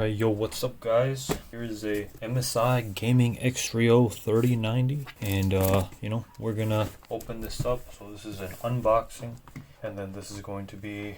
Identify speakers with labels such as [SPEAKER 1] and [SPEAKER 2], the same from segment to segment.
[SPEAKER 1] Alright, yo, what's up, guys? Here's a MSI Gaming X Trio 3090, and we're gonna open this up. So this is an unboxing, and then this is going to be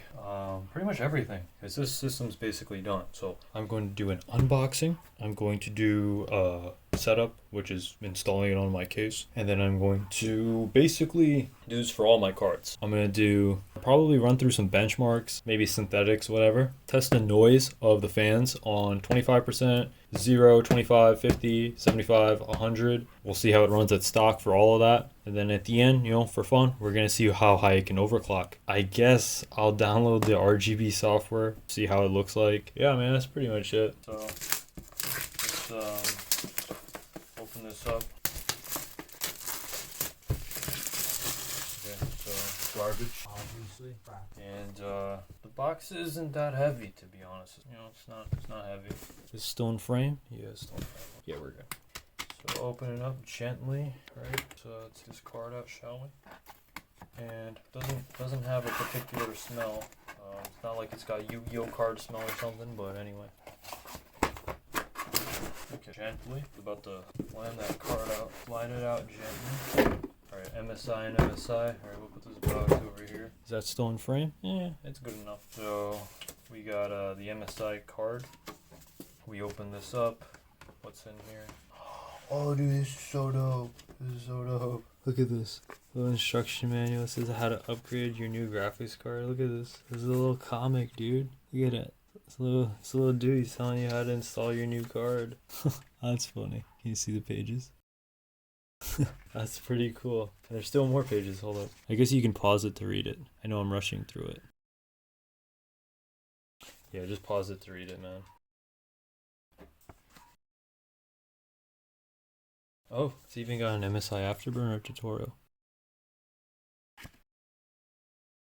[SPEAKER 1] pretty much everything, because this system's basically done. So I'm going to do an unboxing, I'm going to do setup, which is installing it on my case, and then I'm going to basically do this for all my cards. I'm going to probably run through some benchmarks, maybe synthetics, whatever. Test the noise of the fans on 25%, 0, 25, 50, 75, 100. We'll see how it runs at stock for all of that. And then at the end, for fun, we're going to see how high it can overclock. I guess I'll download the RGB software, see how it looks like. Yeah, man, that's pretty much it. So let's open this up. Okay, so garbage, obviously. And the box isn't that heavy, to be honest. It's not heavy. Is it still in frame? Yeah, it's still in frame. Yeah, we're good. So open it up gently, right? So let's get this card out, shall we? And doesn't have a particular smell. It's not like it's got Yu-Gi-Oh card smell or something, but anyway. Okay, gently. About to line that card out. Line it out gently. Alright, MSI and MSI. Alright, we'll put this box over here. Is that still in frame? Yeah, it's good enough. So we got the MSI card. We open this up. What's in here? Oh, dude, this is so dope. This is so dope. Look at this. Little instruction manual. This is how to upgrade your new graphics card. Look at this. This is a little comic, dude. Look at it. It's a little dude. He's telling you how to install your new card. That's funny. Can you see the pages? That's pretty cool. And there's still more pages. Hold up. I guess you can pause it to read it. I know I'm rushing through it. Yeah, just pause it to read it, man. Oh, it's even got an MSI Afterburner tutorial.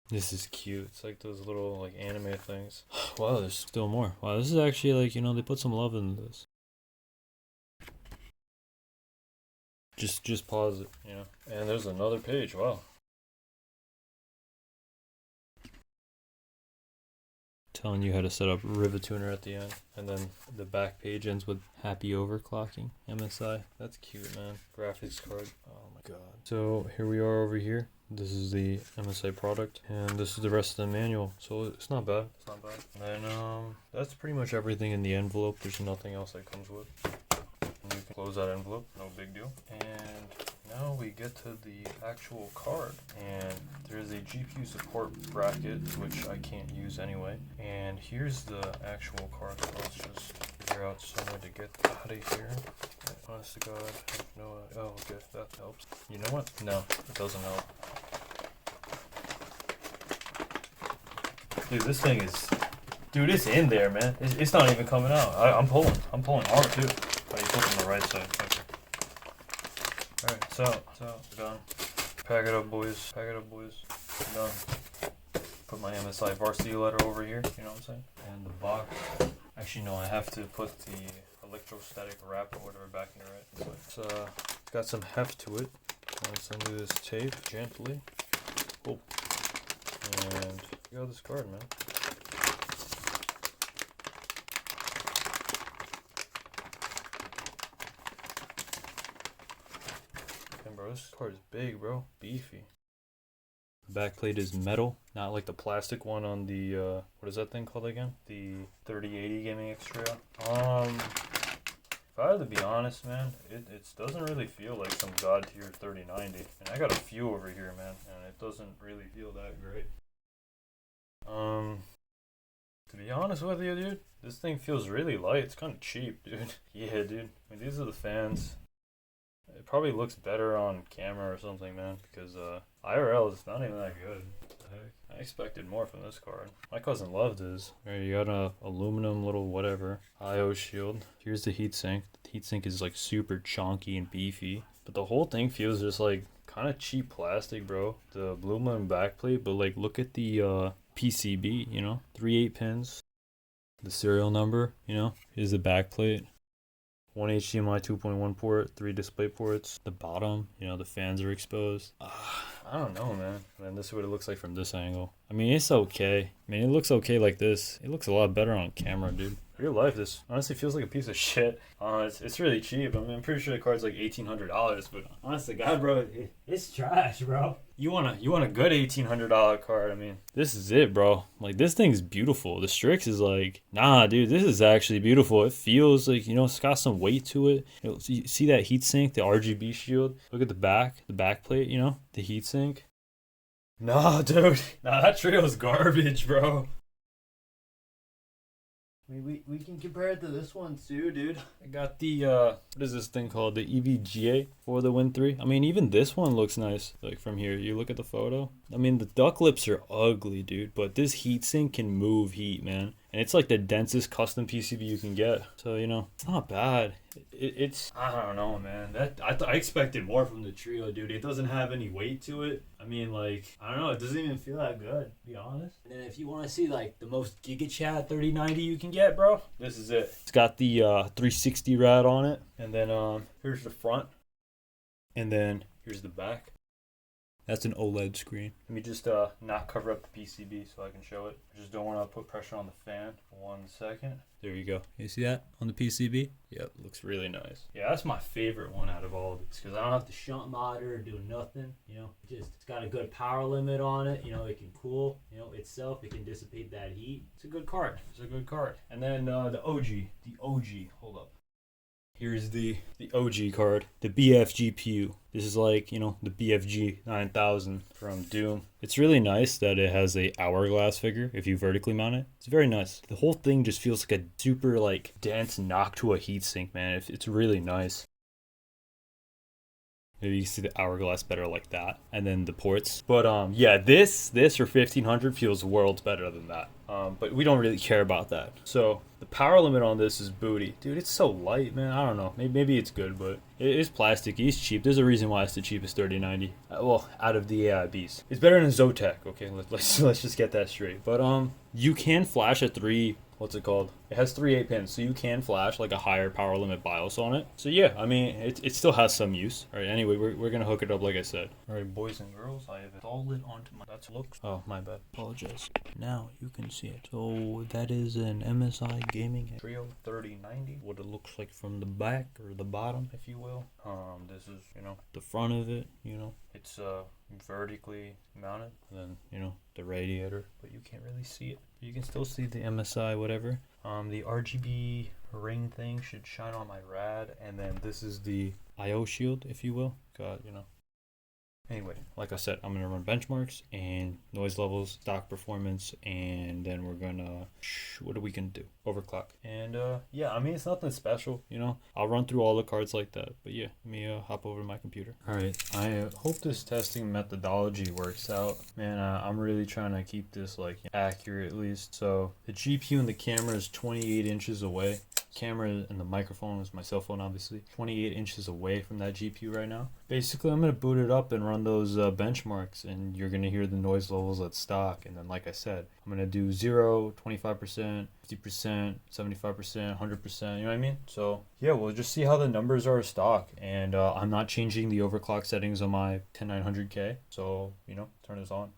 [SPEAKER 1] This is cute. It's like those little anime things. Wow, there's still more. Wow, this is actually they put some love into this. Just pause it, And there's another page. Wow. Telling you how to set up Rivet Tuner at the end, and then the back page ends with happy overclocking MSI. That's cute, man. Graphics card. Oh my god. So here we are over here. This is the MSI product, and this is the rest of the manual. So it's not bad. It's not bad. And then that's pretty much everything in the envelope. There's nothing else that comes with. And you can close that envelope. No big deal. And now we get to the actual card, and there's a GPU support bracket, which I can't use anyway. And here's the actual card. So let's just figure out somewhere to get out of here. Honest to God, I have no idea. Oh, okay, that helps. You know what? No, it doesn't help. Dude, this thing is... Dude, it's in there, man. It's not even coming out. I'm pulling hard, too. Oh, you pull from the right side. Okay. Alright, so done. Pack it up, boys. Pack it up, boys. Done. Put my MSI varsity letter over here, you know what I'm saying? And the box. Actually, no, I have to put the electrostatic wrap or whatever back in there, right? So it's got some heft to it. Let's undo this tape gently. Oh. And you got this card, man. Bro, this card is big, bro. Beefy. The back plate is metal, not like the plastic one on the what is that thing called again? The 3080 Gaming X Trio. If I had to be honest, man, it doesn't really feel like some god tier 3090. And I got a few over here, man, and it doesn't really feel that great. To be honest with you, dude, this thing feels really light. It's kind of cheap, dude. Yeah, dude. I mean, these are the fans. It probably looks better on camera or something, man, because IRL is not even that good. What the heck? I expected more from this card. My cousin loved this. Right, you got a aluminum little whatever IO shield. Here's the heatsink. The heatsink is super chunky and beefy, but the whole thing feels just kind of cheap plastic, bro. The aluminum backplate, but look at the PCB, 3 8-pins. The serial number, here's the backplate. 1 HDMI 2.1 port, 3 display ports. The bottom, the fans are exposed. I don't know, man. And this is what it looks like from this angle. I mean, it's okay. I mean, it looks okay like this. It looks a lot better on camera, dude. real life, this honestly feels like a piece of shit. It's really cheap. I mean, I'm pretty sure the card's like $1,800, but honestly, God, bro, it's trash, bro. You want a good $1,800 card? I mean, this is it, bro. Like, this thing's beautiful. The Strix is like, nah, dude, this is actually beautiful. It feels like, you know, it's got some weight to it. You see that heatsink, the RGB shield? Look at the back plate, you know, the heatsink. Nah, dude, nah, that trio's garbage, bro. I mean, we can compare it to this one too, dude. I got the what is this thing called? The EVGA for the Win 3. I mean, even this one looks nice. Like from here, you look at the photo. I mean, the duck lips are ugly, dude, but this heatsink can move heat, man. And it's like the densest custom PCB you can get. So, you know, it's not bad. It's I don't know, man. I expected more from the Trio, dude. It doesn't have any weight to it. I mean, like, I don't know. It doesn't even feel that good, to be honest. And then if you want to see, like, the most Giga Chat 3090 you can get, bro, this is it. It's got the 360 rad on it. And then here's the front. And then here's the back. That's an OLED screen. Let me just not cover up the PCB so I can show it. I just don't want to put pressure on the fan for 1 second. There you go. You see that on the PCB? Yep, looks really nice. Yeah, that's my favorite one out of all of these because I don't have to shunt motor or do nothing. You know, it's got a good power limit on it. You know, it can cool, you know, itself. It can dissipate that heat. It's a good card. It's a good card. And then the OG, hold up. Here's the OG card, the BF GPU. This is like, you know, the BFG 9000 from Doom. It's really nice that it has a hourglass figure if you vertically mount it. It's very nice. The whole thing just feels like a super like dense knock to a heatsink, man. It's really nice. Maybe you see the hourglass better like that. And then the ports. But yeah, this for 1500 feels worlds better than that. But we don't really care about that. So the power limit on this is booty. Dude, it's so light, man. I don't know. Maybe it's good, but it is plastic. It's cheap. There's a reason why it's the cheapest 3090. Well, out of the AIBs. It's better than Zotac. Okay, let's just get that straight. But you can flash at 3... What's it called? It has 3 8-pins, so you can flash like a higher power limit BIOS on it. So yeah, I mean, it still has some use. All right, anyway, we're going to hook it up like I said. All right, boys and girls, I have installed it onto my... That's looks... Oh, my bad. Apologize. Now you can see it. So that is an MSI Gaming X Trio 3090. What it looks like from the back, or the bottom, if you will. This is, you know, the front of it, you know. It's vertically mounted. And then, you know, the radiator, but you can't really see it. You can still see the MSI whatever. The RGB ring thing should shine on my rad, and then this is the IO shield, if you will. Got, you know. Anyway, like I said, I'm gonna run benchmarks and noise levels, stock performance, and then we're gonna what are we gonna do? Overclock. And yeah, I mean, it's nothing special, you know. I'll run through all the cards like that, but yeah, let me hop over to my computer. All right, I hope this testing methodology works out, man. I'm really trying to keep this like accurate at least. So the GPU and the camera is 28 inches away. Camera and the microphone is my cell phone, obviously 28 inches away from that GPU right now. Basically, I'm gonna boot it up and run those benchmarks, and you're gonna hear the noise levels at stock. And then, like I said, I'm gonna do 0, 25%, 50%, 75%, 100%, you know what I mean? So yeah, we'll just see how the numbers are stock. And I'm not changing the overclock settings on my 10900K, so you know, turn this on.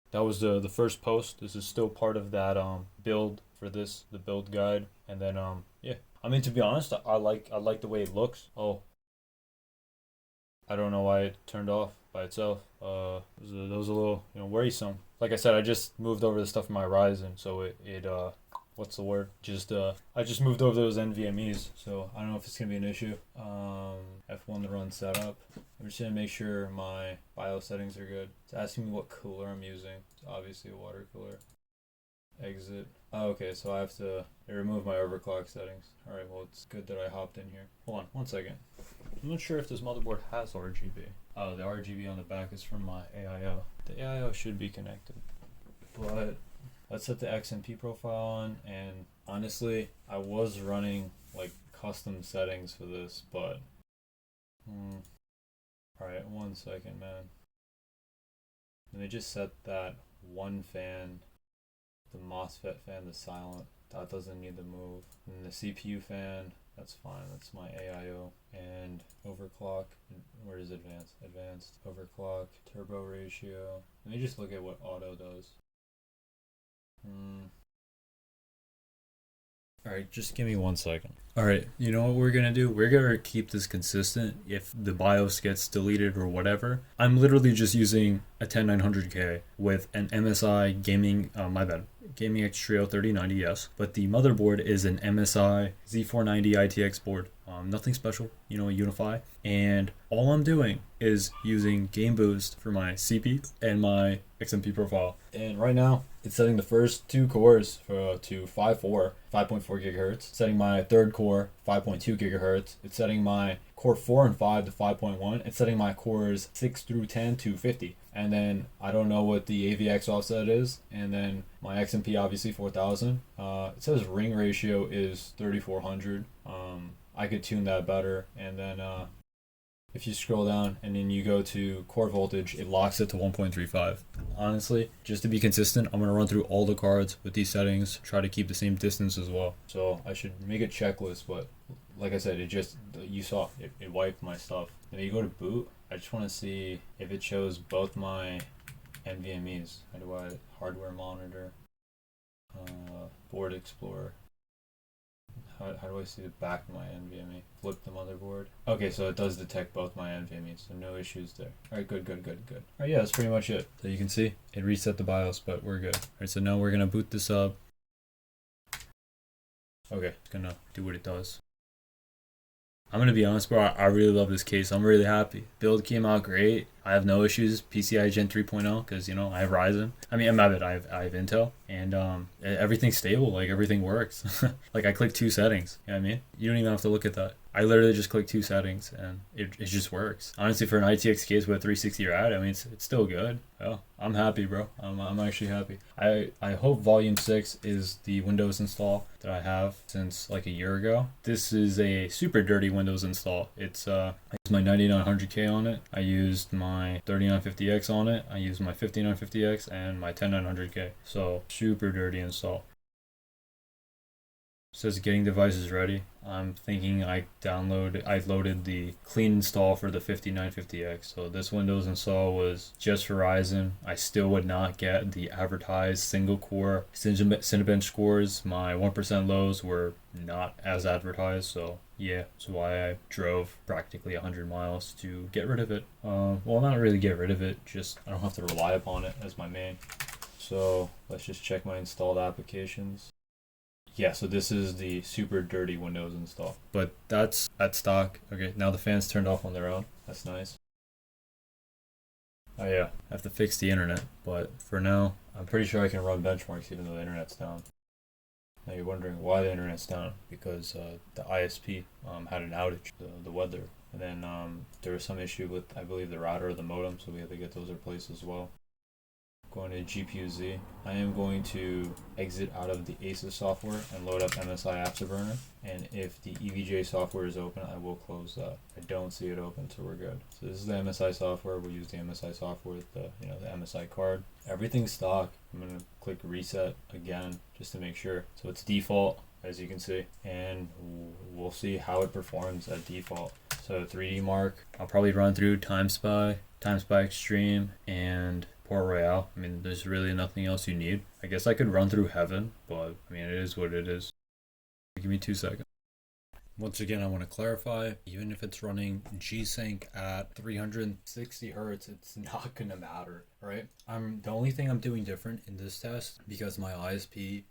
[SPEAKER 1] That was the first post. This is still part of that build for this, the build guide. And then yeah, I mean, to be honest, I like the way it looks. Oh, I don't know why it turned off by itself. That was a little, you know, worrisome. Like I said, I just moved over the stuff from my Ryzen, so it what's the word? I just moved over those NVMEs, so I don't know if it's gonna be an issue. F1 to run setup. I'm just gonna make sure my BIOS settings are good. It's asking me what cooler I'm using. It's obviously a water cooler. Exit. Oh, okay, so I have to remove my overclock settings. Alright, well, it's good that I hopped in here. Hold on, 1 second. I'm not sure if this motherboard has RGB. Oh, the RGB on the back is from my AIO. The AIO should be connected. But let's set the XMP profile on, and honestly, I was running like custom settings for this, but alright, 1 second, man. Let me just set that one fan, the MOSFET fan, to silent. That doesn't need to move. And the CPU fan, that's fine. That's my AIO. And overclock, where is advanced? Advanced, overclock, turbo ratio. Let me just look at what auto does. Alright, just give me 1 second. Alright, you know what we're gonna do? We're gonna keep this consistent. If the BIOS gets deleted or whatever, I'm literally just using a 10900K with an MSI Gaming X Trio 3090, yes. But the motherboard is an MSI Z490 ITX board. Nothing special, you know, Unify. And all I'm doing is using Game Boost for my CP and my XMP profile. And right now, it's setting the first 2 cores to 5.4 gigahertz. Setting my third core 5.2 gigahertz. It's setting my core 4 and 5 to 5.1. It's setting my cores 6 through 10 to 50. And then I don't know what the AVX offset is. And then my XMP obviously 4000. It says ring ratio is 3400. I could tune that better. And then if you scroll down and then you go to core voltage, it locks it to 1.35. Honestly, just to be consistent, I'm going to run through all the cards with these settings, try to keep the same distance as well. So I should make a checklist, but like I said, you saw, it wiped my stuff. Then you go to boot, I just want to see if it shows both my NVMEs. How do I, hardware monitor, board explorer. How do I see the back of my NVMe? Flip the motherboard. Okay, so it does detect both my NVMe's, so no issues there. Alright, good. Alright, yeah, that's pretty much it. So you can see, it reset the BIOS, but we're good. Alright, so now we're gonna boot this up. Okay, it's gonna do what it does. I'm gonna be honest, bro, I really love this case. I'm really happy. Build came out great. I have no issues. PCI Gen 3.0, because, you know, I have Ryzen. I mean, I have Intel. And everything's stable. Like, everything works. Like, I click 2 settings. You know what I mean? You don't even have to look at that. I literally just click 2 settings, and it just works. Honestly, for an ITX case with a 360 rad, I mean, it's still good. Oh, I'm happy, bro. I'm actually happy. I hope Volume 6 is the Windows install that I have since like a year ago. This is a super dirty Windows install. It's I used my 9900K on it. I used my 3950X on it. I used my 5950X and my 10900K. So super dirty install. It says getting devices ready. I'm thinking I loaded the clean install for the 5950X. So this Windows install was just for Ryzen. I still would not get the advertised single core Cinebench scores. My 1% lows were not as advertised. So yeah, that's why I drove practically 100 miles to get rid of it. Well, not really get rid of it, just I don't have to rely upon it as my main. So let's just check my installed applications. Yeah, so this is the super dirty Windows install. But that's at stock. Okay, now the fans turned off on their own. That's nice. Oh yeah, I have to fix the internet. But for now, I'm pretty sure I can run benchmarks even though the internet's down. Now you're wondering why the internet's down. Because the ISP had an outage, the weather. And then there was some issue with, I believe, the router or the modem, so we had to get those replaced as well. Going to GPU-Z. I am going to exit out of the ASUS software and load up MSI Afterburner. And if the EVGA software is open, I will close that. I don't see it open, so we're good. So this is the MSI software. We'll use the MSI software with the MSI card. Everything's stock. I'm gonna click reset again just to make sure. So it's default, as you can see, and we'll see how it performs at default. So 3D Mark. I'll probably run through TimeSpy, TimeSpy Extreme, and Port Royale. I mean, there's really nothing else you need. I guess I could run through Heaven, but I mean, it is what it is. Give me 2 seconds. Once again, I want to clarify, even if it's running G-Sync at 360 Hertz, it's not gonna matter, right? The only thing I'm doing different in this test, because my ISP,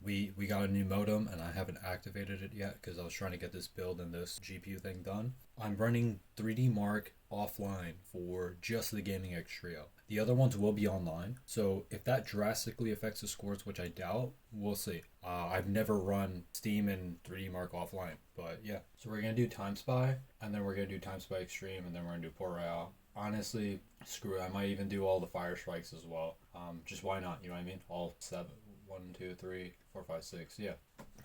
[SPEAKER 1] we got a new modem and I haven't activated it yet because I was trying to get this build and this GPU thing done. I'm running 3D Mark offline for just the Gaming X Trio. The other ones will be online, so if that drastically affects the scores, which I doubt, we'll see. I've never run Steam and 3D Mark offline, but yeah. So we're gonna do TimeSpy, and then we're gonna do TimeSpy Extreme, and then we're gonna do Port Royale. Honestly, screw it. I might even do all the FireStrikes as well. Just why not? You know what I mean? All 7, 1, 2, 3, 4, 5, 6. Yeah.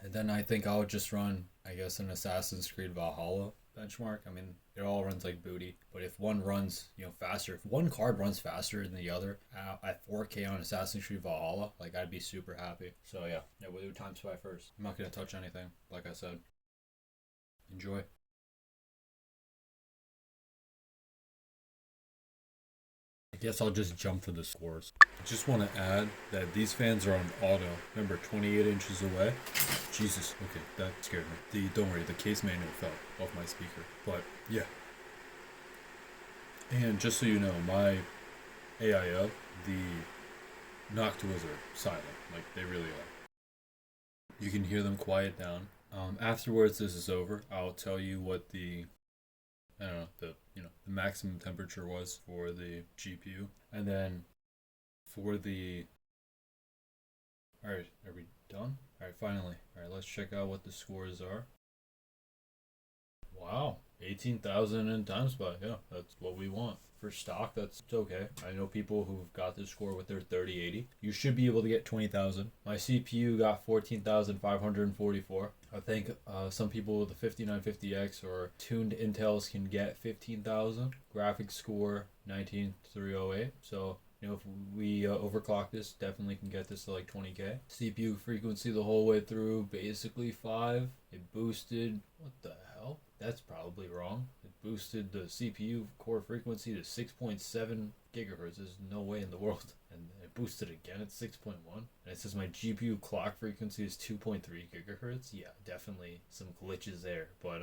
[SPEAKER 1] And then I think I'll just run, I guess, an Assassin's Creed Valhalla benchmark. I mean, it all runs like booty, but if one runs, you know, faster, if one card runs faster than the other at 4K on Assassin's Creed Valhalla, like, I'd be super happy. So yeah, we'll do TimeSpy first. I'm not gonna touch anything, like I said. Enjoy. I guess I'll just jump to the scores. I just want to add that these fans are on auto. Remember, 28 inches away.
[SPEAKER 2] Jesus. Okay, that scared me. Don't worry, the case manual fell off my speaker. But yeah. And just so you know, my AIO, the Noctuals are silent. Like, they really are. You can hear them quiet down. Afterwards, this is over, I'll tell you what the, I don't know, the maximum temperature was for the GPU. And then for the, alright, are we done? Alright, finally. Alright, let's check out what the scores are. Wow, 18,000 in TimeSpy. Yeah, that's what we want. For stock, that's okay. I know people who've got this score with their 3080. You should be able to get 20,000. My CPU got 14,544. I think some people with the 5950X or tuned Intels can get 15,000. Graphics score 19,308. So, you know, if we overclock this, definitely can get this to like 20K. CPU frequency the whole way through, basically 5. It boosted, what the hell? That's probably wrong. It boosted the CPU core frequency to 6.7 gigahertz. There's no way in the world. And it boosted again at 6.1. And it says my GPU clock frequency is 2.3 gigahertz. Yeah, definitely some glitches there. But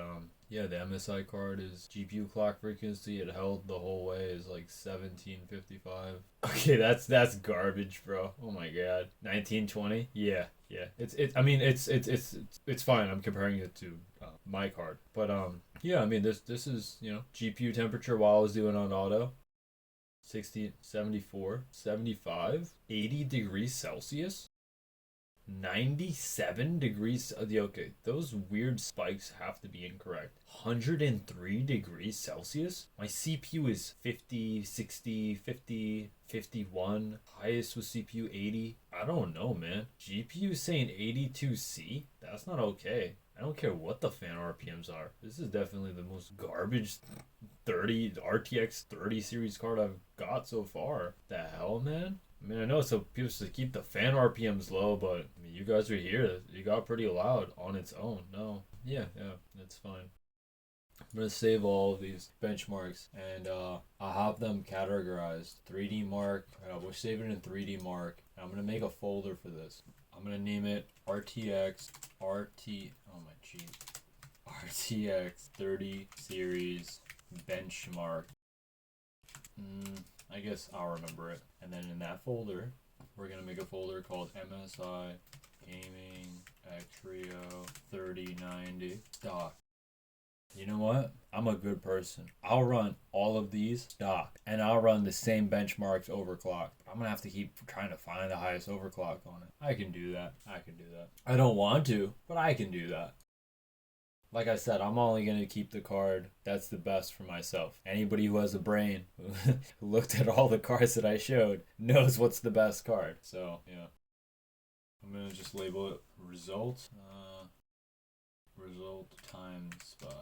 [SPEAKER 2] yeah, the MSI card is GPU clock frequency. It held the whole way is like 1755. Okay, that's garbage, bro. Oh my god. 1920? Yeah. Yeah, it's fine. I'm comparing it to my card, but yeah, I mean this is, you know, GPU temperature while I was doing on auto, 60, 74, 75, 80 degrees Celsius, 97 degrees. Okay, those weird spikes have to be incorrect. 103 degrees Celsius. My CPU is 50, 60, 50, 51. Highest was CPU 80. I don't know, man. GPU saying 82C? That's not okay. I don't care what the fan RPMs are. This is definitely the most garbage 30 RTX 30 series card I've got so far. The hell, man? I mean, I know it's people to keep the fan RPMs low, but I mean, you guys are here. You got pretty loud on its own. No. Yeah, that's fine. I'm going to save all of these benchmarks, and I'll have them categorized. 3D Mark. We'll save it in 3D Mark. I'm going to make a folder for this. I'm going to name it RTX oh my jeez. RTX 30 series benchmark. I guess I'll remember it. And then in that folder, we're going to make a folder called MSI Gaming X Trio 3090 stock. You know what? I'm a good person. I'll run all of these stock, and I'll run the same benchmarks overclocked. I'm going to have to keep trying to find the highest overclock on it. I can do that. I don't want to, but I can do that. Like I said, I'm only going to keep the card that's the best for myself. Anybody who has a brain, who looked at all the cards that I showed, knows what's the best card. So, yeah. I'm going to just label it result. Result TimeSpy.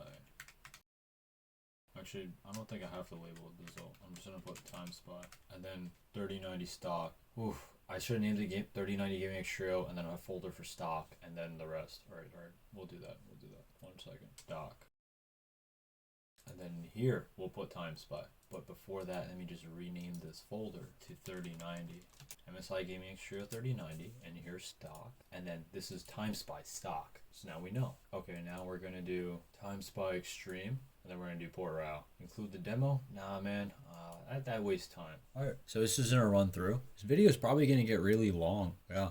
[SPEAKER 2] Actually, I don't think I have to label it result. I'm just going to put TimeSpy. And then 3090 stock. Oof. I should have named the game 3090 Gaming X Trio and then a folder for stock and then the rest. Alright. We'll do that. 1 second. Stock. And then here, we'll put TimeSpy. But before that, let me just rename this folder to 3090. MSI Gaming X Trio 3090. And here's stock. And then this is TimeSpy stock. So now we know. Okay, now we're going to do TimeSpy Extreme. And then we're going to do Port Row. Include the demo? Nah, man. That wastes time. Alright, so this isn't a run through. This video is probably going to get really long. Yeah.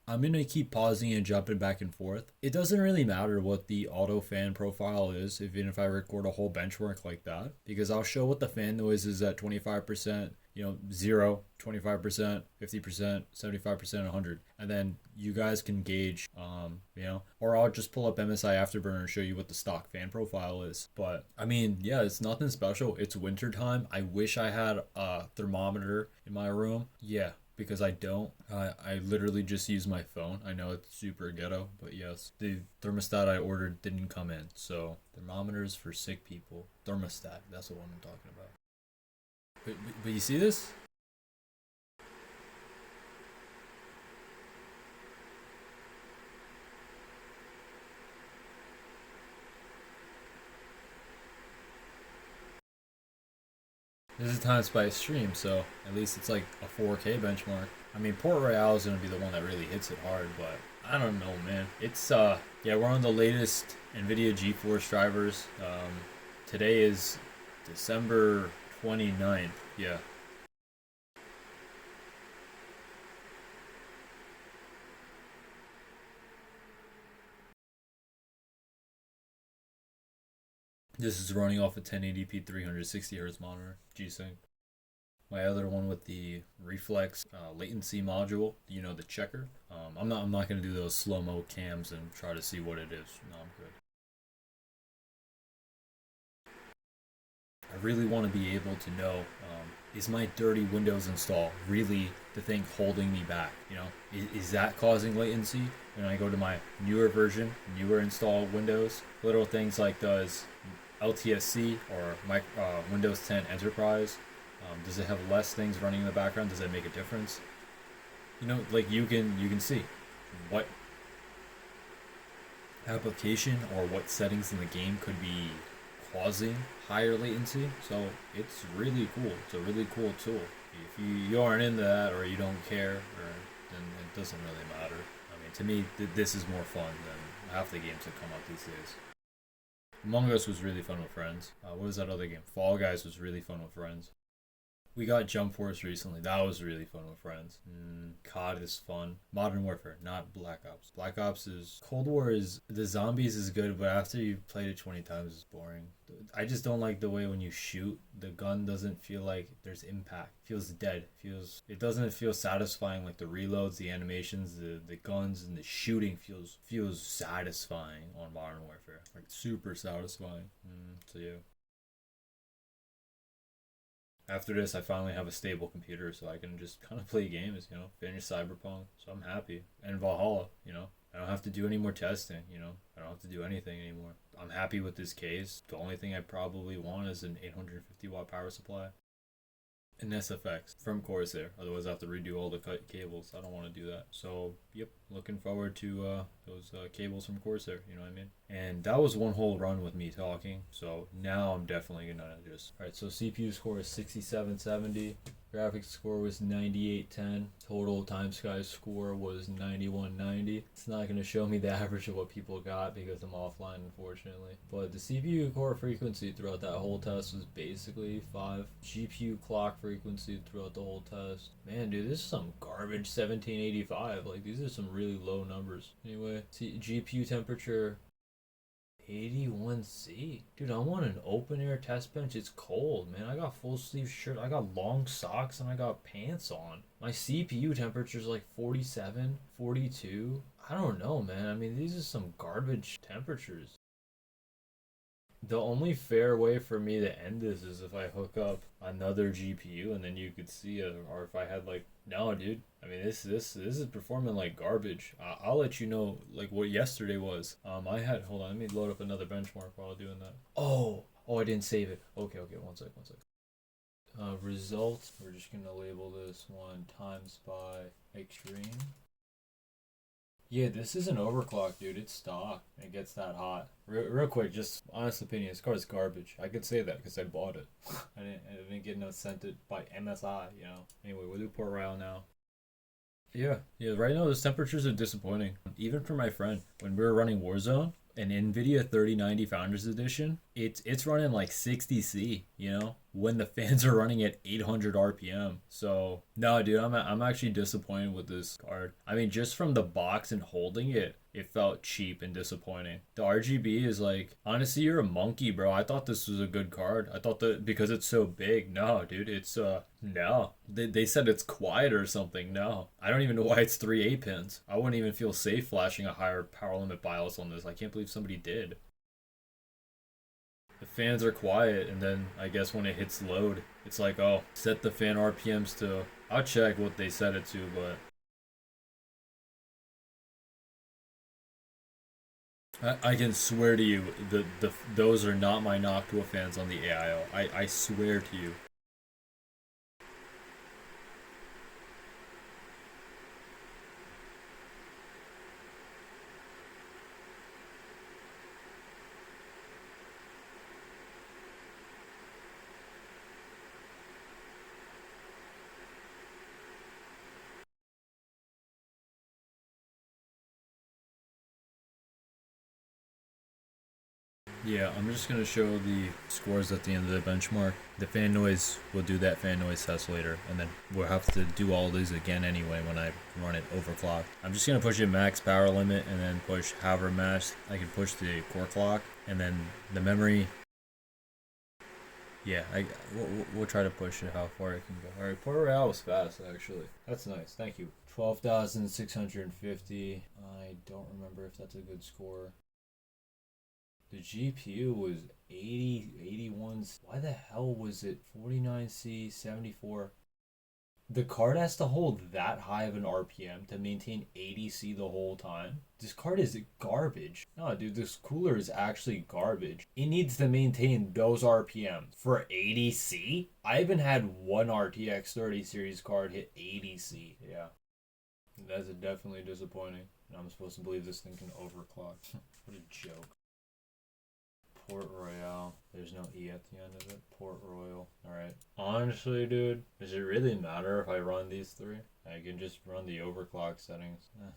[SPEAKER 2] I'm going to keep pausing and jumping back and forth. It doesn't really matter what the auto fan profile is, even if I record a whole benchmark like that, because I'll show what the fan noise is at 25%, 0, 25%, 50%, 75%, 100. And then you guys can gauge, or I'll just pull up MSI Afterburner and show you what the stock fan profile is. But I mean, yeah, it's nothing special. It's winter time. I wish I had a thermometer in my room. Yeah. Because I don't. I literally just use my phone. I know it's super ghetto, but yes, the thermostat I ordered didn't come in. So thermometers for sick people. Thermostat, that's the one I'm talking about. But you see this? This is TimeSpy stream, so at least it's like a 4K benchmark. I mean, Port Royale is gonna be the one that really hits it hard, but I don't know, man. It's yeah, we're on the latest NVIDIA GeForce drivers. Today is December 29th. Yeah. This is running off a 1080p 360Hz monitor, G-Sync. My other one with the reflex latency module, you know, the checker. I'm not gonna do those slow-mo cams and try to see what it is. No, I'm good. I really want to be able to know, is my dirty Windows install really the thing holding me back? You know, is that causing latency when I go to my newer version, newer install Windows? Little things like does LTSC or my Windows 10 Enterprise, does it have less things running in the background? Does that make a difference? You know, like you can see what application or what settings in the game could be causing higher latency. So it's really cool. It's a really cool tool. If you aren't into that or you don't care, or then it doesn't really matter. I mean, to me, this is more fun than half the games that come out these days. Among Us was really fun with friends. What was that other game? Fall Guys was really fun with friends. We got Jump Force recently. That was really fun with friends. COD is fun. Modern Warfare, not Black Ops. Black Ops is... Cold War is... The zombies is good, but after you've played it 20 times, it's boring. I just don't like the way when you shoot, the gun doesn't feel like there's impact. It feels dead. It doesn't feel satisfying like the reloads, the animations, the guns, and the shooting feels satisfying on Modern Warfare. Like super satisfying. So yeah. After this, I finally have a stable computer, so I can just kind of play games, you know, finish Cyberpunk. So I'm happy. And Valhalla, you know, I don't have to do any more testing, you know, I don't have to do anything anymore. I'm happy with this case. The only thing I probably want is an 850 watt power supply. And SFX from Corsair. Otherwise, I have to redo all the cables. I don't want to do that. So, yep, looking forward to those cables from Corsair. You know what I mean? And that was one whole run with me talking. So now I'm definitely gonna just. All right. So CPU score is 6770. Graphics score was 9810. Total TimeSpy score was 9190. It's not going to show me the average of what people got because I'm offline, unfortunately. But the CPU core frequency throughout that whole test was basically 5. GPU clock frequency throughout the whole test. Man, dude, this is some garbage 1785. Like, these are some really low numbers. Anyway, GPU temperature 81C. Dude, I'm on an open air test bench. It's cold, man. I got full sleeve shirt. I got long socks and I got pants on. My CPU temperature is like 47, 42. I don't know, man. I mean, these are some garbage temperatures. The only fair way for me to end this is if I hook up another GPU and then you could see it, or if I had like, no, dude. I mean, this is performing like garbage. I'll let you know like what yesterday was. I had, hold on, let me load up another benchmark while doing that. Oh, I didn't save it. Okay, one sec. Results. We're just gonna label this one TimeSpy Extreme. Yeah, this is an overclock, dude. It's stock. It gets that hot. Real quick, just honest opinion. This car is garbage. I could say that because I bought it. I didn't get no sent it by MSI, you know. Anyway, we'll do Port Royale now. Yeah. Right now, those temperatures are disappointing. Even for my friend, when we were running Warzone, an NVIDIA 3090 Founders Edition, it's running like 60C, you know, when the fans are running at 800 RPM. So, no, dude, I'm actually disappointed with this card. I mean, just from the box and holding it, it felt cheap and disappointing. The RGB is like, honestly, you're a monkey, bro. I thought this was a good card. I thought that because it's so big. No, dude, it's, no. They said it's quiet or something. No. I don't even know why it's 3 8 pins. I wouldn't even feel safe flashing a higher power limit BIOS on this. I can't believe somebody did. The fans are quiet, and then I guess when it hits load, it's like, oh, set the fan RPMs to... I'll check what they set it to, but... I can swear to you, those are not my Noctua fans on the AIO. I swear to you. Yeah, I'm just going to show the scores at the end of the benchmark. The fan noise, we'll do that fan noise test later, and then we'll have to do all these again anyway when I run it overclocked. I'm just going to push it max power limit and then push however max I can push the core clock, and then the memory. Yeah, we'll try to push it how far it can go. Alright, Port Royale was fast, actually. That's nice, thank you. 12,650. I don't remember if that's a good score. The GPU was 80, 81. Why the hell was it 49C, 74? The card has to hold that high of an RPM to maintain 80C the whole time. This card is garbage. No, dude, this cooler is actually garbage. It needs to maintain those RPMs for 80C. I haven't had one RTX 30 series card hit 80C. Yeah, that's definitely disappointing. I'm supposed to believe this thing can overclock. What a joke. Port Royale. There's no E at the end of it. Port Royal. Alright. Honestly, dude, does it really matter if I run these three? I can just run the overclock settings. Man,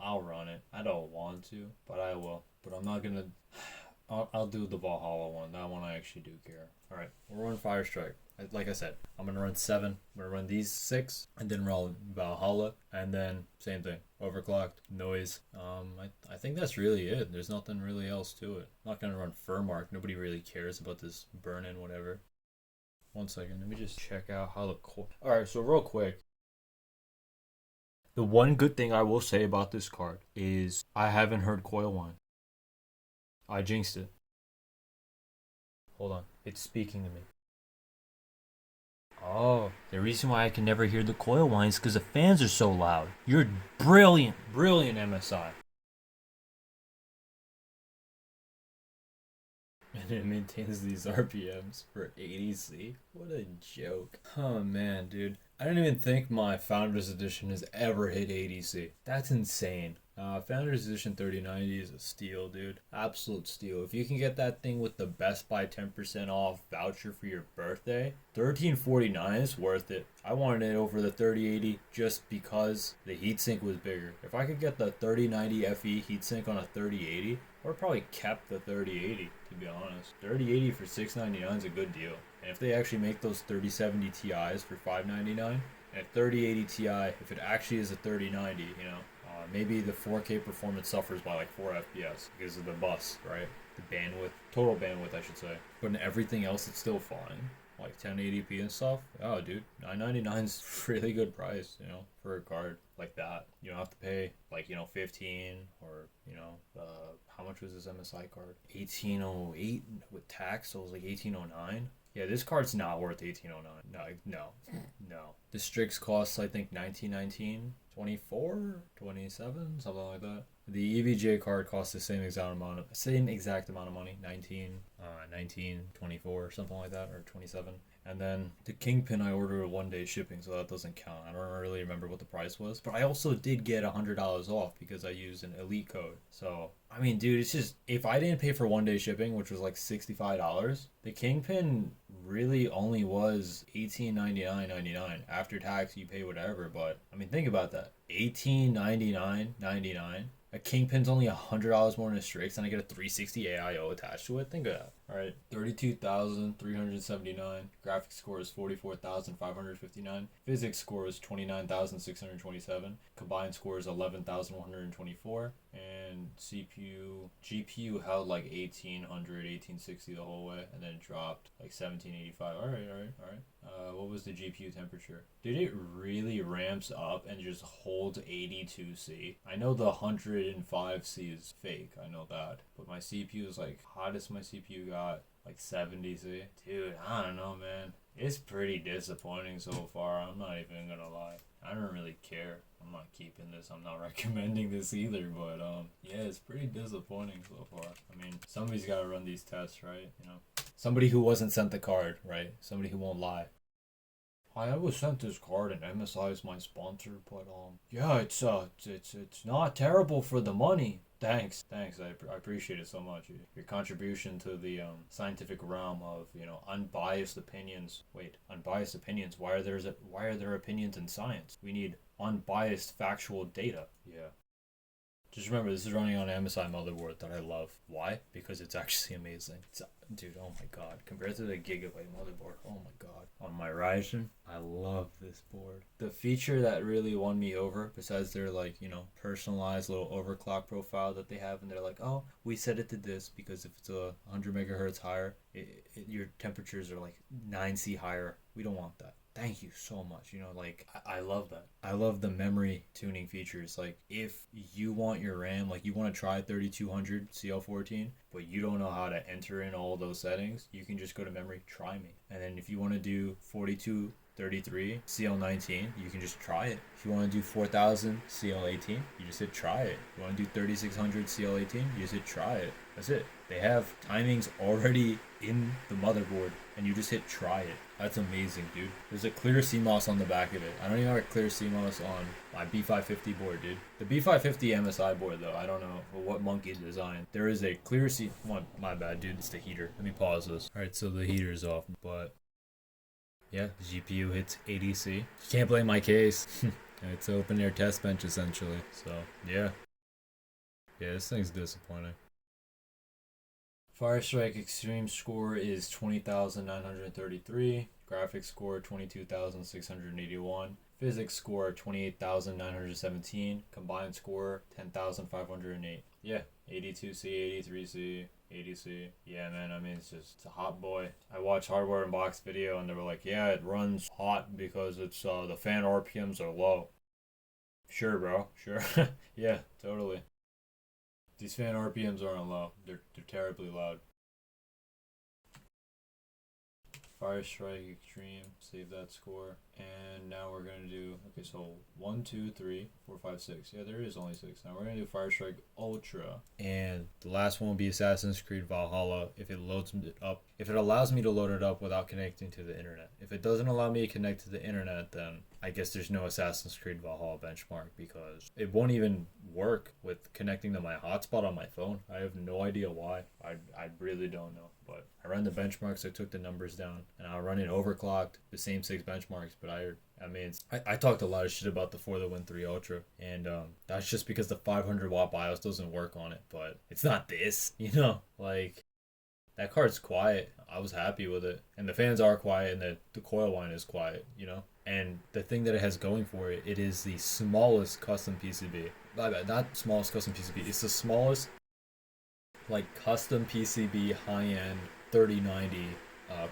[SPEAKER 2] I'll run it. I don't want to, but I will. But I'm not gonna... I'll do the Valhalla one. That one I actually do care. Alright, we'll run FireStrike. Like I said, I'm going to run 7. I'm going to run these 6. And then run Valhalla. And then, same thing. Overclocked. Noise. I think that's really it. There's nothing really else to it. I'm not going to run Furmark. Nobody really cares about this burn-in, whatever. 1 second. Let me just check out how the coil... Alright, so real quick. The one good thing I will say about this card is I haven't heard coil whine. I jinxed it. Hold on. It's speaking to me. Oh, the reason why I can never hear the coil whine is because the fans are so loud. You're brilliant, brilliant MSI. And it maintains these RPMs for 80C. What a joke. Oh man, dude. I don't even think my Founders Edition has ever hit 80C. That's insane. Founders Edition 3090 is a steal, dude. Absolute steal. If you can get that thing with the Best Buy 10% off voucher for your birthday, $13.49 is worth it. I wanted it over the 3080 just because the heatsink was bigger. If I could get the 3090 FE heatsink on a 3080, I would probably kept the 3080, to be honest. 3080 for $699 is a good deal. And if they actually make those 3070 Ti's for $599, and a 3080 Ti, if it actually is a 3090, you know, maybe the 4K performance suffers by like 4 FPS because of the bus, right? The bandwidth, total bandwidth, I should say. But in everything else, it's still fine. Like 1080p and stuff. Oh, dude, $999 is a really good price, you know, for a card like that. You don't have to pay like, you know, 15 or, you know, how much was this MSI card? 1808 with tax, so it was like 1809. Yeah, this card's not worth 1809. No. The Strix costs, I think, 1919, 24, 27, something like that. The EVJ card costs the same exact amount of money, 19, 24, something like that, or 27. And then the Kingpin I ordered a 1-day shipping, so that doesn't count. I don't really remember what the price was, but I also did get $100 off because I used an elite code. So, I mean, dude, it's just, if I didn't pay for 1-day shipping, which was like $65, the Kingpin really only was $18.99.99. After tax, you pay whatever, but I mean, think about that. $18.99.99. A Kingpin's only $100 more than a Strix, and I get a 360 AIO attached to it. Think of that. All right, 32,379. Graphics score is 44,559. Physics score is 29,627. Combined score is 11,124. And GPU held like 1860 the whole way, and then dropped like 1785. All right. What was the GPU temperature? Did it really ramps up and just holds 82C? I know the 105C is fake. I know that, but my CPU is like hottest. My CPU got like 70C. Dude, I don't know, man. It's pretty disappointing so far. I'm not even gonna lie. I don't really care. I'm not keeping this. I'm not recommending this either, but yeah, it's pretty disappointing so far. I mean, somebody's got to run these tests, right? You know, somebody who wasn't sent the card, right? Somebody who won't lie. I was sent this card and MSI is my sponsor, but yeah, it's not terrible for the money. Thanks. I appreciate it so much. Your contribution to the scientific realm of, you know, unbiased opinions. Wait, unbiased opinions? Why are there opinions in science? We need unbiased factual data. Yeah. Just remember, this is running on an MSI motherboard that I love. Why? Because it's actually amazing. Dude, oh my god. Compared to the Gigabyte motherboard, oh my god. On my Ryzen, I love this board. The feature that really won me over, besides their like, you know, personalized little overclock profile that they have, and they're like, oh, we set it to this because if it's a 100 megahertz higher, your temperatures are like 9C higher. We don't want that. Thank you so much. You know, like, I love that. I love the memory tuning features. Like, if you want your RAM, like, you want to try 3200 CL14, but you don't know how to enter in all those settings, you can just go to memory, try me. And then if you want to do 4233 CL19, you can just try it. If you want to do 4000 CL18, you just hit try it. If you want to do 3600 CL18, you just hit try it. That's it. They have timings already in the motherboard, and you just hit try it. That's amazing, dude. There's a clear CMOS on the back of it. I don't even have a clear CMOS on my B550 board, dude. The B550 MSI board, though, I don't know what monkey designed. There is a clear CMOS. My bad, dude. It's the heater. Let me pause this. All right, so the heater's off, but yeah, the GPU hits 80C. You can't blame my case. It's an open air test bench, essentially. So, yeah. Yeah, this thing's disappointing. FireStrike Extreme score is 20,933. Graphics score 22,681. Physics score 28,917. Combined score 10,508. Yeah, 82C, 83C, 80C. Yeah, man, I mean, it's a hot boy. I watched Hardware Unboxed video and they were like, yeah, it runs hot because it's the fan RPMs are low. Sure, bro, sure. Yeah, totally. These fan RPMs aren't low. They're terribly loud. FireStrike Extreme, save that score. And now we're going to do, okay, so 1, 2, 3, 4, 5, 6. Yeah, there is only 6. Now we're going to do FireStrike Ultra. And the last one will be Assassin's Creed Valhalla if it loads it up. If it allows me to load it up without connecting to the internet. If it doesn't allow me to connect to the internet, then I guess there's no Assassin's Creed Valhalla benchmark because it won't even work with connecting to my hotspot on my phone. I have no idea why. I really don't know. But I ran the benchmarks, I took the numbers down, and I'll run it overclocked, the same 6 benchmarks, but I mean, I talked a lot of shit about the For the Win 3 Ultra, and that's just because the 500 watt BIOS doesn't work on it, but it's not this, you know? Like, that card's quiet. I was happy with it. And the fans are quiet, and the coil whine is quiet, you know? And the thing that it has going for it, it is the smallest custom PCB. Not smallest custom PCB, it's the smallest like custom PCB high-end 3090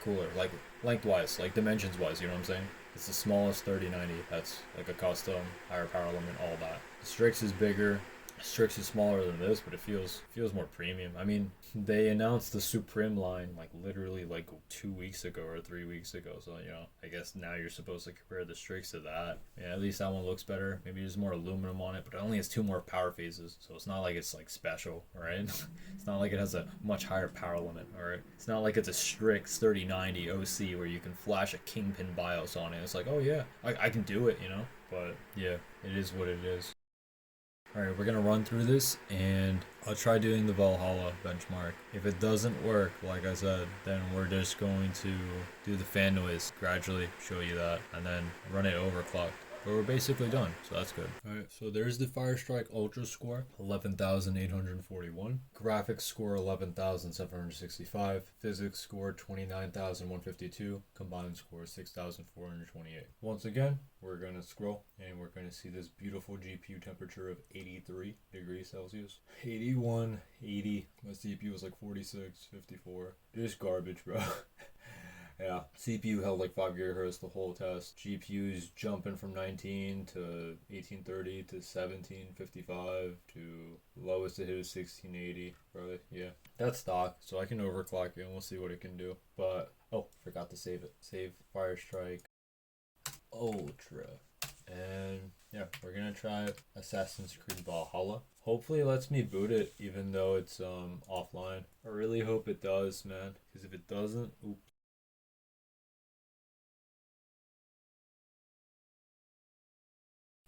[SPEAKER 2] cooler, like lengthwise, like dimensions-wise, you know what I'm saying? It's the smallest 3090 that's like a custom, higher power limit, all that. The Strix is bigger. Strix is smaller than this, but it feels more premium. I mean, they announced the Supreme line like literally like 2 weeks ago or 3 weeks ago. So, you know, I guess now you're supposed to compare the Strix to that. Yeah, at least that one looks better. Maybe there's more aluminum on it, but it only has 2 more power phases. So it's not like it's like special, right? It's not like it has a much higher power limit, alright? It's not like it's a Strix 3090 OC where you can flash a Kingpin BIOS on it. It's like, oh yeah, I can do it, you know? But yeah, it is what it is. Alright, we're going to run through this, and I'll try doing the Valhalla benchmark. If it doesn't work, like I said, then we're just going to do the fan noise, gradually show you that, and then run it overclocked. But we're basically done, so that's good. Alright, so there's the FireStrike Ultra score, 11,841. Graphics score, 11,765. Physics score, 29,152. Combined score, 6,428. Once again, we're going to scroll, and we're going to see this beautiful GPU temperature of 83 degrees Celsius. 81, 80. My CPU was like 46, 54. Just garbage, bro. Yeah, CPU held like 5 gigahertz the whole test. GPU's jumping from 19 to 1830 to 1755 to lowest it hit is 1680. Probably, yeah. That's stock, so I can overclock it and we'll see what it can do. But, oh, forgot to save it. Save FireStrike Ultra. And yeah, we're gonna try Assassin's Creed Valhalla. Hopefully it lets me boot it even though it's offline. I really hope it does, man. Because if it doesn't, oops.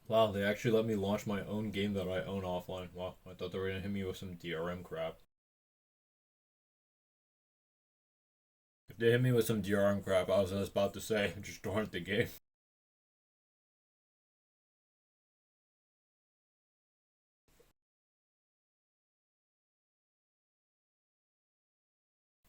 [SPEAKER 2] Wow, they actually let me launch my own game that I own offline. Wow, I thought they were gonna hit me with some DRM crap. If they hit me with some DRM crap, I was just about to say, just torrent the game.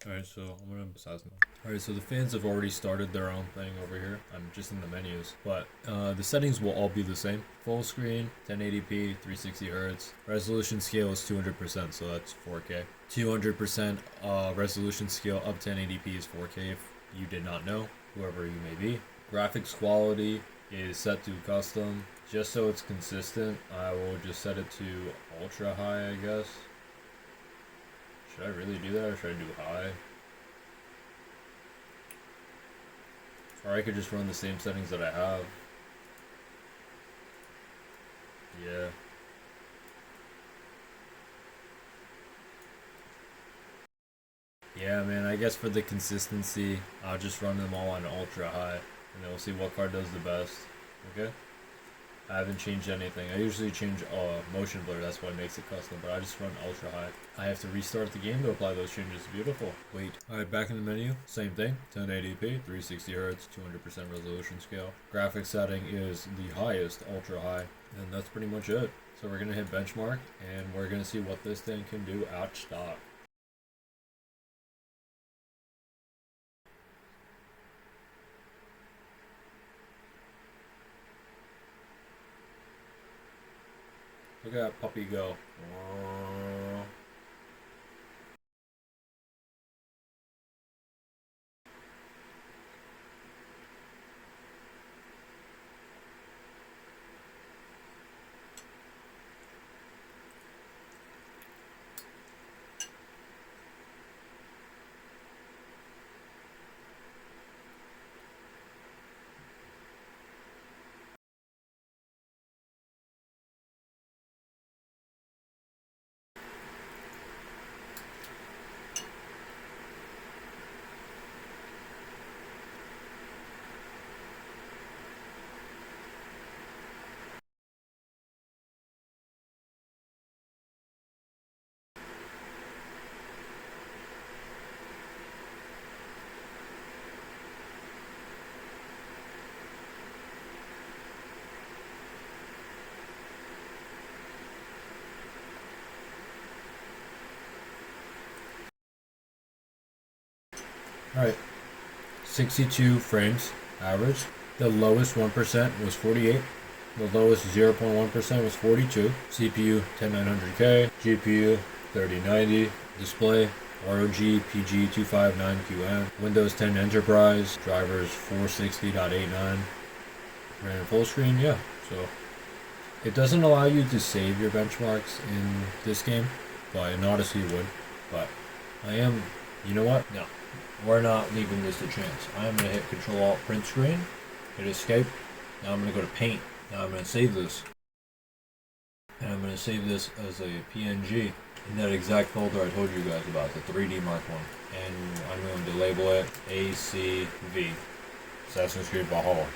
[SPEAKER 2] Alright, so I'm gonna emphasize more. Alright, so the fans have already started their own thing over here. I'm just in the menus, but the settings will all be the same. Full screen, 1080p, 360Hz. Resolution scale is 200%, so that's 4K. 200% resolution scale up 1080p is 4K if you did not know, whoever you may be. Graphics quality is set to custom. Just so it's consistent, I will just set it to ultra high, I guess. Should I really do that, or should I do high? Or I could just run the same settings that I have. Yeah. Yeah, man, I guess for the consistency, I'll just run them all on ultra high, and then we'll see what card does the best. Okay? I haven't changed anything. I usually change motion blur, that's what makes it custom, but I just run ultra high. I have to restart the game to apply those changes. Beautiful. Wait. Alright, back in the menu. Same thing. 1080p, 360Hz, 200% resolution scale. Graphics setting is the highest, ultra high, and that's pretty much it. So we're going to hit benchmark, and we're going to see what this thing can do at stock. Look at that puppy go. Alright, 62 frames average. The lowest 1% was 48. The lowest 0.1% was 42. CPU 10900K. GPU 3090. Display ROG PG259QN. Windows 10 Enterprise. Drivers 460.89. Ran full screen, yeah. So it doesn't allow you to save your benchmarks in this game, but in Odyssey would. But I am, you know what? No. We're not leaving this a chance. I'm going to hit Control Alt print screen, hit escape. Now I'm going to go to paint. Now I'm going to save this. And I'm going to save this as a PNG in that exact folder I told you guys about, the 3D Mark one. And I'm going to label it ACV, Assassin's Creed Valhalla.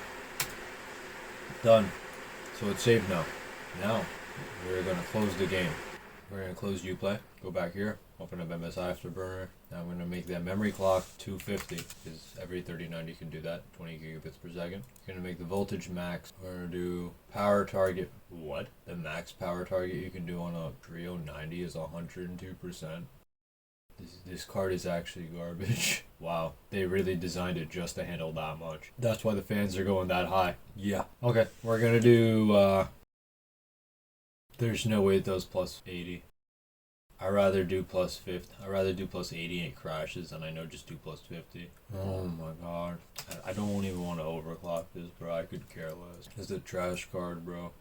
[SPEAKER 2] Done. So it's saved now. Now, we're going to close the game. We're going to close Uplay, go back here, open up MSI Afterburner. Now I'm going to make that memory clock 250, because every 3090 can do that, 20 gigabits per second. Going to make the voltage max. We're going to do power target. What? The max power target you can do on a Trio 90 is 102%. This card is actually garbage. Wow, they really designed it just to handle that much. That's why the fans are going that high. Yeah. Okay, we're going to do... There's no way it does plus 80. I'd rather do plus 50. I'd rather do plus 80 and it crashes than I know just do plus 50. Oh my god. I don't even want to overclock this, bro. I could care less. It's a trash card, bro.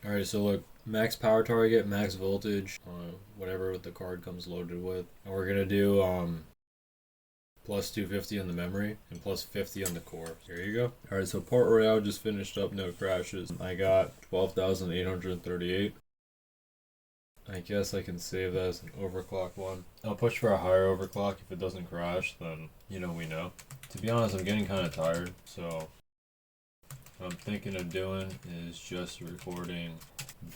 [SPEAKER 2] Alright, so look. Max power target, max voltage, whatever the card comes loaded with. And we're going to do plus 250 on the memory and plus 50 on the core. Here you go. Alright, so Port Royale just finished up, no crashes. I got 12,838. I guess I can save that as an overclock one. I'll push for a higher overclock. If it doesn't crash, then, you know, we know. To be honest, I'm getting kind of tired, so what I'm thinking of doing is just recording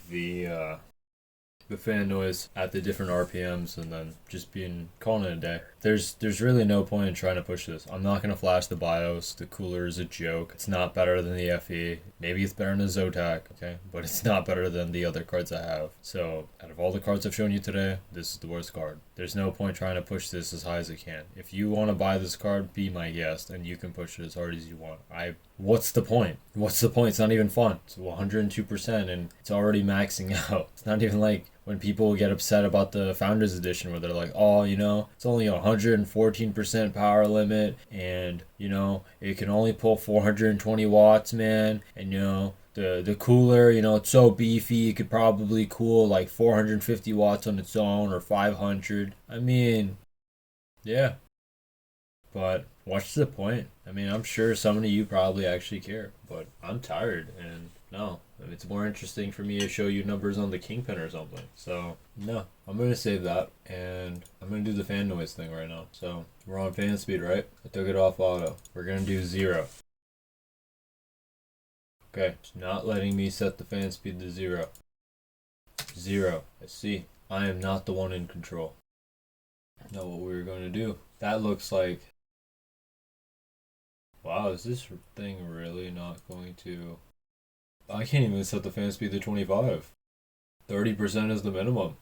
[SPEAKER 2] the the fan noise at the different RPMs, and then just calling it a day. There's really no point in trying to push this. I'm not gonna flash the BIOS. The cooler is a joke. It's not better than the FE. Maybe it's better than the Zotac, okay? But it's not better than the other cards I have. So out of all the cards I've shown you today, this is the worst card. There's no point trying to push this as high as it can. If you want to buy this card, be my guest, and you can push it as hard as you want. What's the point? What's the point? It's not even fun. It's 102% and it's already maxing out. It's not even like when people get upset about the Founders Edition where they're like, oh, you know, it's only 114% power limit and, you know, it can only pull 420 watts, man. And, you know, the cooler, you know, it's so beefy, it could probably cool like 450 watts on its own or 500. I mean, yeah. But what's the point? I mean, I'm sure some of you probably actually care, but I'm tired and no. It's more interesting for me to show you numbers on the Kingpin or something. So, no. I'm going to save that and I'm going to do the fan noise thing right now. So, we're on fan speed, right? I took it off auto. We're going to do 0. Okay, it's not letting me set the fan speed to 0. 0. I see. I am not the one in control. Now what we're going to do. That looks like... Wow, is this thing really not going to... I can't even set the fan speed to 25. 30% is the minimum.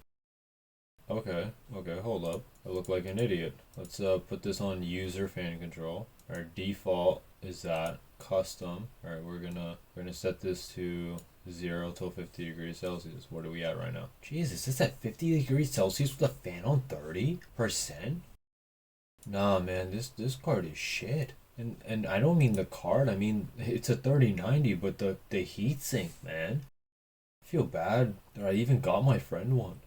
[SPEAKER 2] Okay, hold up. I look like an idiot. Let's put this on user fan control. Our default is that custom. Alright, we're gonna set this to 0 till 50 degrees Celsius. What are we at right now? Jesus, it's at 50 degrees Celsius with a fan on 30%? Nah, man, this card is shit. And I don't mean the card, I mean it's a 3090, but the heatsink, man. I feel bad that I even got my friend one.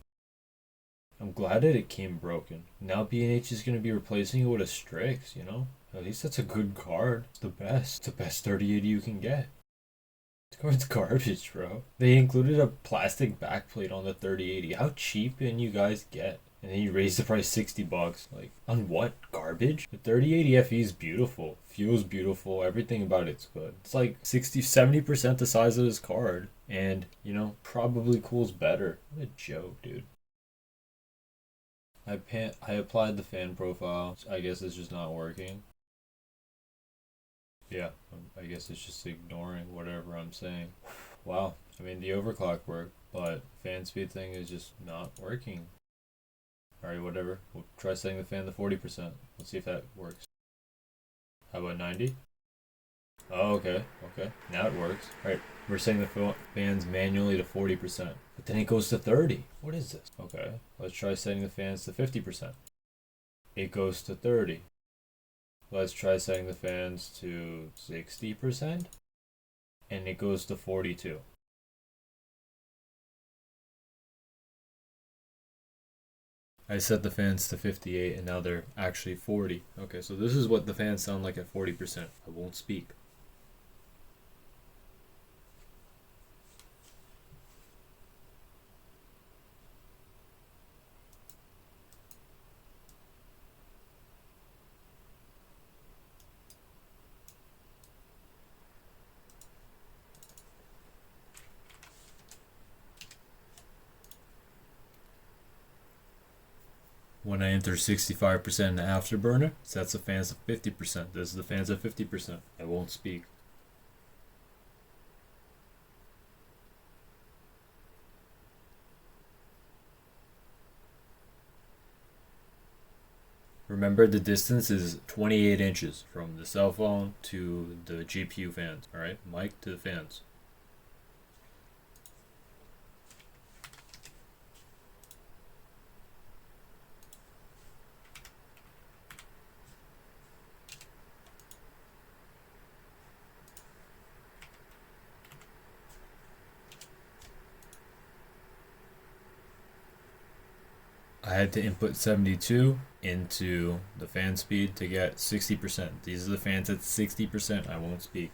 [SPEAKER 2] I'm glad that it came broken. Now B&H is gonna be replacing it with a Strix, you know? At least that's a good card. It's the best. It's the best 3080 you can get. This card's garbage, bro. They included a plastic backplate on the 3080. How cheap can you guys get? And then you raise the price $60. Like, on what? Garbage? The 3080 FE is beautiful. Feels beautiful. Everything about it's good. It's like 70% the size of this card. And, you know, probably cools better. What a joke, dude. I applied the fan profile. I guess it's just not working. Yeah, I guess it's just ignoring whatever I'm saying. Wow. I mean, the overclock worked, but fan speed thing is just not working. Alright, whatever. We'll try setting the fan to 40%. Let's see if that works. How about 90? Oh, okay. Now it works. Alright, we're setting the fans manually to 40%. But then it goes to 30. What is this? Okay, let's try setting the fans to 50%. It goes to 30. Let's try setting the fans to 60%. And it goes to 42. I set the fans to 58 and now they're actually 40. Okay, so this is what the fans sound like at 40%. I won't speak. When I enter 65% in the afterburner, sets the fans to 50%. This is the fans at 50%. I won't speak. Remember, the distance is 28 inches from the cell phone to the GPU fans. Alright, mic to the fans. I had to input 72 into the fan speed to get 60%. These are the fans at 60%. I won't speak.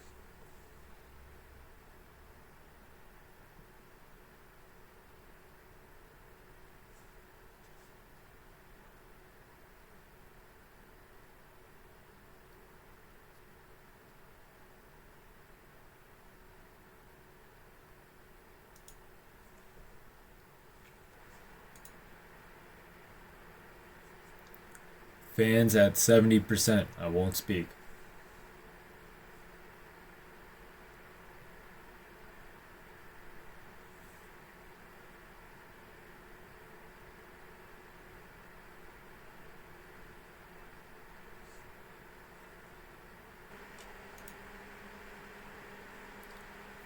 [SPEAKER 2] Fans at 70%. I won't speak.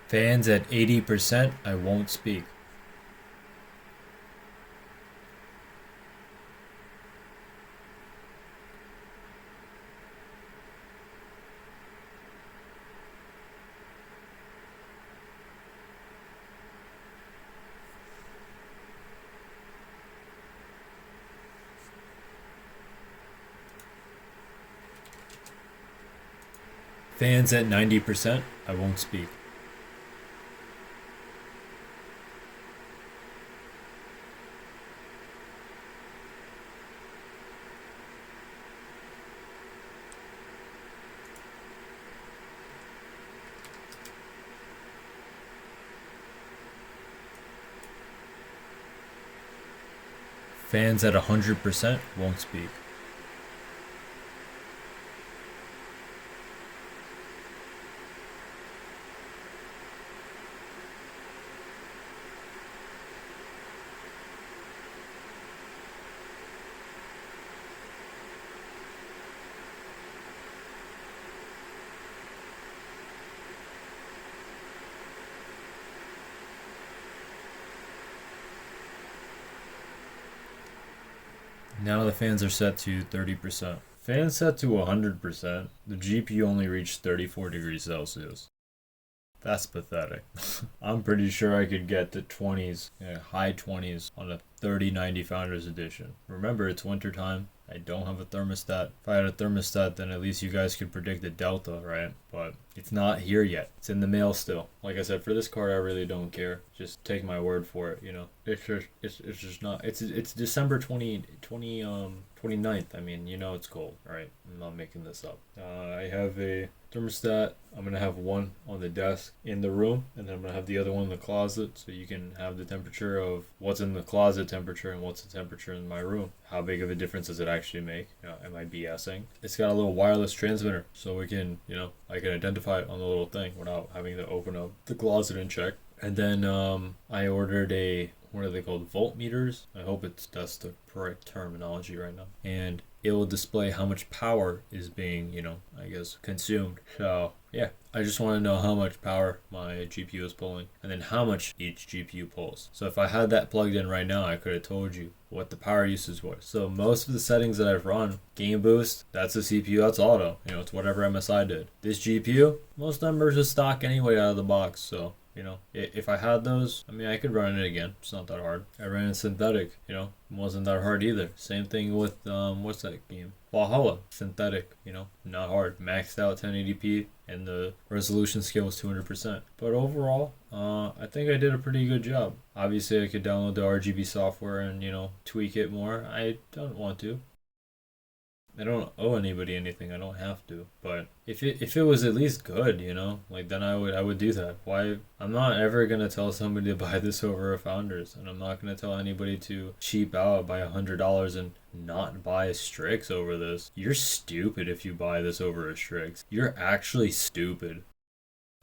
[SPEAKER 2] Fans at 80%. I won't speak. Fans at 90%. I won't speak. Fans at 100% won't speak. Now the fans are set to 30%. Fans set to 100%. The GPU only reached 34 degrees Celsius. That's pathetic. I'm pretty sure I could get to 20s, high 20s on a 3090 Founders Edition. Remember, it's winter time. I don't have a thermostat. If I had a thermostat, then at least you guys could predict the delta, right? But it's not here yet. It's in the mail still. Like I said, for this card, I really don't care. Just take my word for it, you know. It's just not. It's December 29th. I mean, you know it's cold, right? I'm not making this up. I have a thermostat. I'm gonna have one on the desk in the room, and then I'm gonna have the other one in the closet, so you can have the temperature of what's in the closet temperature and what's the temperature in my room. How big of a difference does it actually make? Am I BSing? It's got a little wireless transmitter, so we can, I can identify it on the little thing without having to open up the closet and check. And then I ordered what are they called? Voltmeters? I hope that's the correct terminology right now. And it will display how much power is being, consumed. So, yeah, I just want to know how much power my GPU is pulling and then how much each GPU pulls. So if I had that plugged in right now, I could have told you what the power usage was. So most of the settings that I've run, game boost, that's a CPU, that's auto. It's whatever MSI did. This GPU, most numbers are stock anyway out of the box. So, if I had those, I could run it again. It's not that hard. I ran it synthetic, it wasn't that hard either. Same thing with, what's that game? Valhalla, synthetic, not hard. Maxed out 1080p and the resolution scale was 200%. But overall, I think I did a pretty good job. Obviously, I could download the RGB software and, tweak it more. I don't want to. I don't owe anybody anything. I don't have to. But if it was at least good, then I would do that. Why? I'm not ever gonna tell somebody to buy this over a Founders, and I'm not gonna tell anybody to cheap out by $100 and not buy a Strix over this. You're stupid if you buy this over a Strix. You're actually stupid.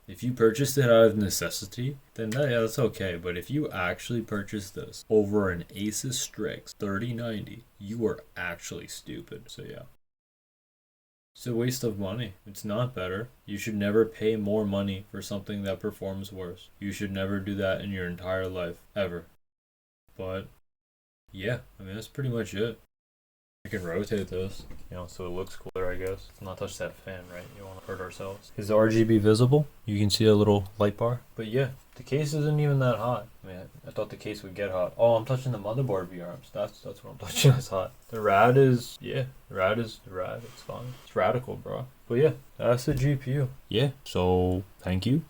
[SPEAKER 2] If you purchased it out of necessity, then that's okay. But if you actually purchased this over an Asus Strix 3090, you are actually stupid. So yeah. It's a waste of money. It's not better. You should never pay more money for something that performs worse. You should never do that in your entire life, ever. But yeah, that's pretty much it. I can rotate this, so it looks cooler, I guess. Not touch that fan, right? You don't want to hurt ourselves. Is the RGB visible? You can see a little light bar. But yeah, the case isn't even that hot. I thought the case would get hot. Oh, I'm touching the motherboard V-arms. That's what I'm touching. It's hot. The rad is the rad. It's fine. It's radical, bro. But yeah, that's the GPU. Yeah, so thank you,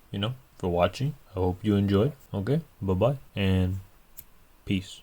[SPEAKER 2] for watching. I hope you enjoyed. Okay, bye-bye, and peace.